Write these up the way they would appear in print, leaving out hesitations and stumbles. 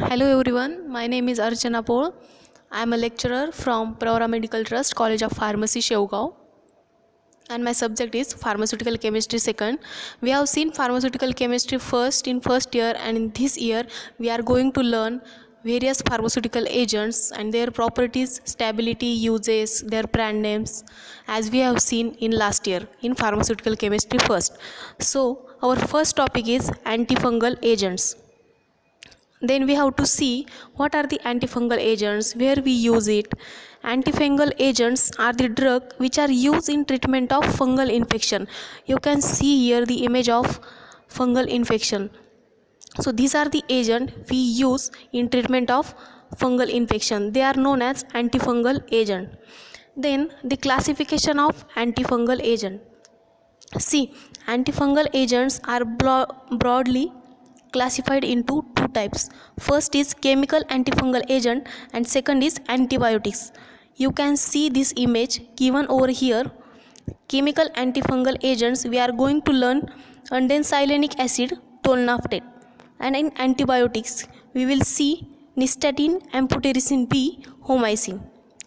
Hello everyone, my name is Archana Pol. I am a lecturer from Pravara Medical Trust, College of Pharmacy, Shevgaon, and my subject is Pharmaceutical Chemistry second. We have seen Pharmaceutical Chemistry first in first year, and in this year we are going to learn various pharmaceutical agents and their properties, stability, uses, their brand names, as we have seen in last year in Pharmaceutical Chemistry first. So our first topic is antifungal agents. Then we have to see what are the antifungal agents, where we use it. Antifungal agents are the drug which are used in treatment of fungal infection. You can see here the image of fungal infection. So these are the agent we use in treatment of fungal infection. They are known as antifungal agent. Then the classification of antifungal agent. See, antifungal agents are broadly classified into two types. First is chemical antifungal agent and second is antibiotics. You can see this image given over here. Chemical antifungal agents, we are going to learn undencyclinic acid, tolnaftate, and in antibiotics we will see nystatin, amphotericin B, homycin.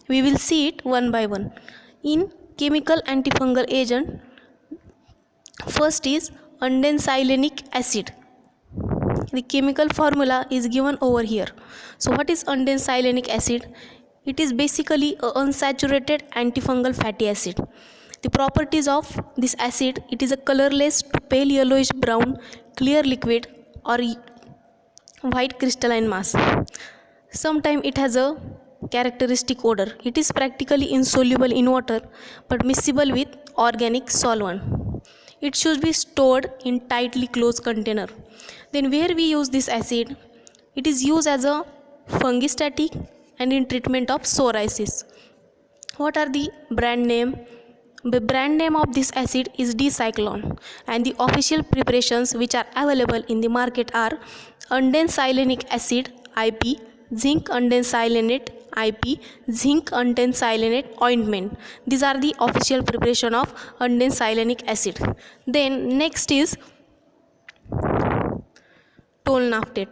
We will see it one by one. In chemical antifungal agent, first is undencyclinic acid. The chemical formula is given over here. So what is undencyclinic acid? It is basically a unsaturated antifungal fatty acid. The properties of this acid: it is a colorless to pale yellowish brown clear liquid or white crystalline mass. Sometimes it has a characteristic odor. It is practically insoluble in water but miscible with organic solvent. It should be stored in tightly closed container. Then where we use this acid? It is used as a fungistatic and in treatment of psoriasis. What are the brand name? The brand name of this acid is dicyclone, and the official preparations which are available in the market are undencyclinic acid IP, zinc undencyclinate IP, zinc undencyclinate ointment. These are the official preparation of undencyclinic acid. Then next is tolnaftate.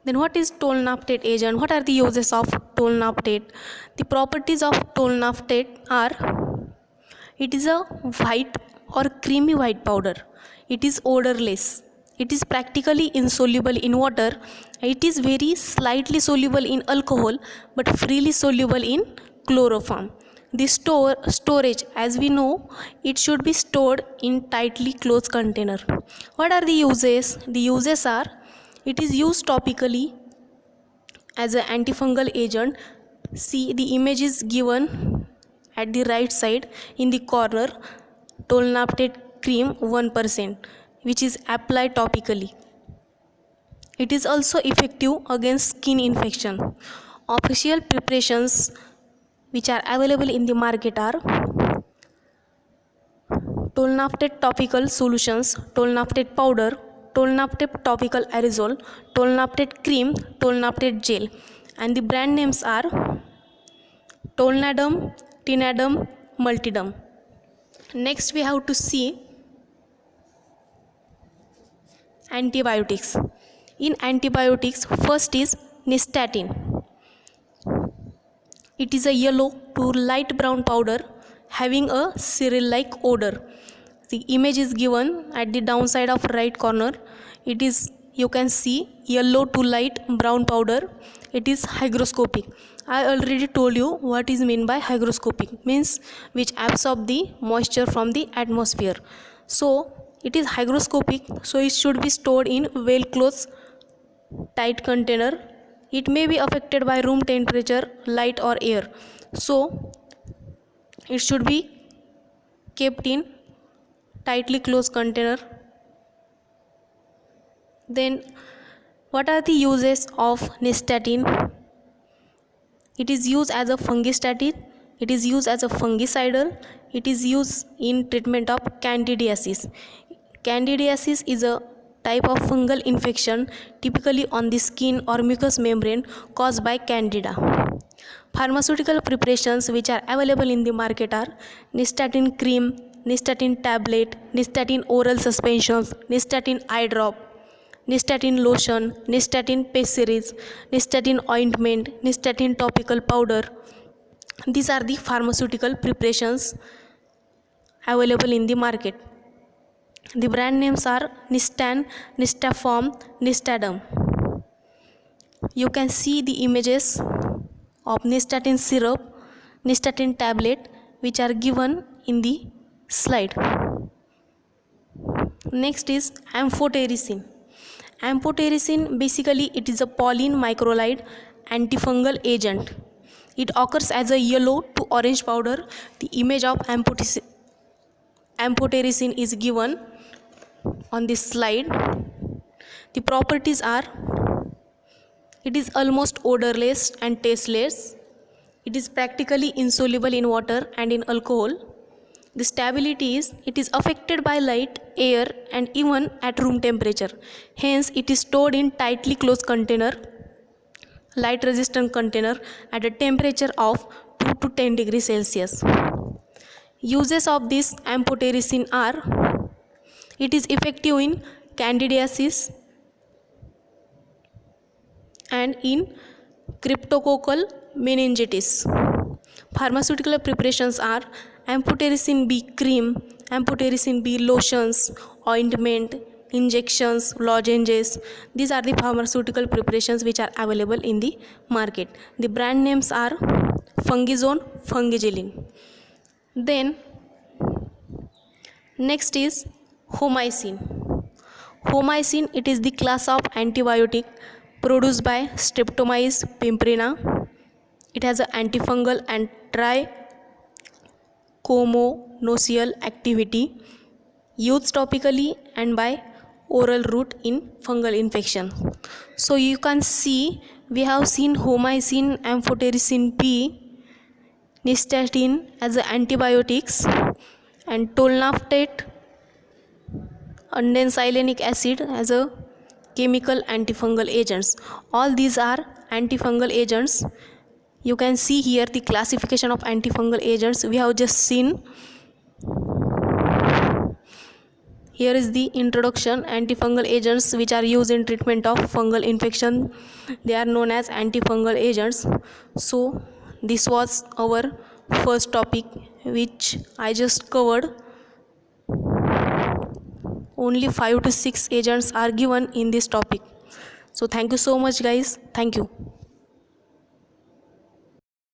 Then what is tolnaftate agent? What are the uses of tolnaftate? The properties of tolnaftate are: it is a white or creamy white powder. It is odorless. It is practically insoluble in water. It is very slightly soluble in alcohol but freely soluble in chloroform. The storage, as we know, it should be stored in tightly closed container. What are the uses? The uses are: it is used topically as an antifungal agent. See, the image is given at the right side in the corner. Tolnaftate cream 1%, which is applied topically. It is also effective against skin infection. Official preparations which are available in the market are tolnaftate topical solutions, tolnaftate powder, tolnaftate topical aerosol, tolnaftate cream, tolnaftate gel, and the brand names are tolnadum, tinadum, multidum. Next we have to see antibiotics. In antibiotics, first is nystatin. It is a yellow to light brown powder having a cereal-like odor. The image is given at the downside of right corner. It is, you can see, yellow to light brown powder. It is hygroscopic. I already told you what is meant by hygroscopic. Means which absorb the moisture from the atmosphere. So it is hygroscopic, so it should be stored in well closed tight container. It may be affected by room temperature, light or air. So it should be kept in tightly closed container. Then what are the uses of nystatin? It is used as a fungistatin. It is used as a fungicidal. It is used in treatment of candidiasis. Candidiasis is a type of fungal infection typically on the skin or mucous membrane caused by candida. Pharmaceutical preparations which are available in the market are nystatin cream, nystatin tablet, nystatin oral suspensions, nystatin eye drop, nystatin lotion, nystatin paste series, nystatin ointment, nystatin topical powder. These are the pharmaceutical preparations available in the market. The brand names are Nystan, Nystaform, Nystadam. You can see the images of nystatin syrup, nystatin tablet, which are given in the slide. Next is amphotericin. Amphotericin, basically it is a Pauline microlide antifungal agent. It occurs as a yellow to orange powder. The image of amphotericin is given on this slide. The properties are: it is almost odorless and tasteless. It is practically insoluble in water and in alcohol. The stability is, it is affected by light, air, and even at room temperature. Hence, it is stored in tightly closed container, light resistant container at a temperature of 2 to 10 degrees Celsius. Uses of this amphotericin are: it is effective in candidiasis and in cryptococcal meningitis. Pharmaceutical preparations are amphotericin B cream, amphotericin B lotions, ointment, injections, lozenges. These are the pharmaceutical preparations which are available in the market. The brand names are Fungizone, Fungigillin. Then next is homycin. Homycin, it is the class of antibiotic produced by Streptomyces pimprina. It has an antifungal and trichomoniacal activity, used topically and by oral route in fungal infection. So you can see we have seen homycin, amphotericin B, nystatin as antibiotics, and tolnaftate, undensilenic acid as a chemical antifungal agents. All these are antifungal agents. You can see here the classification of antifungal agents we have just seen. Here is the introduction. Antifungal agents which are used in treatment of fungal infection, they are known as antifungal agents. So this was our first topic which I just covered. Only 5 to 6 agents are given in this topic. So thank you so much guys. Thank you.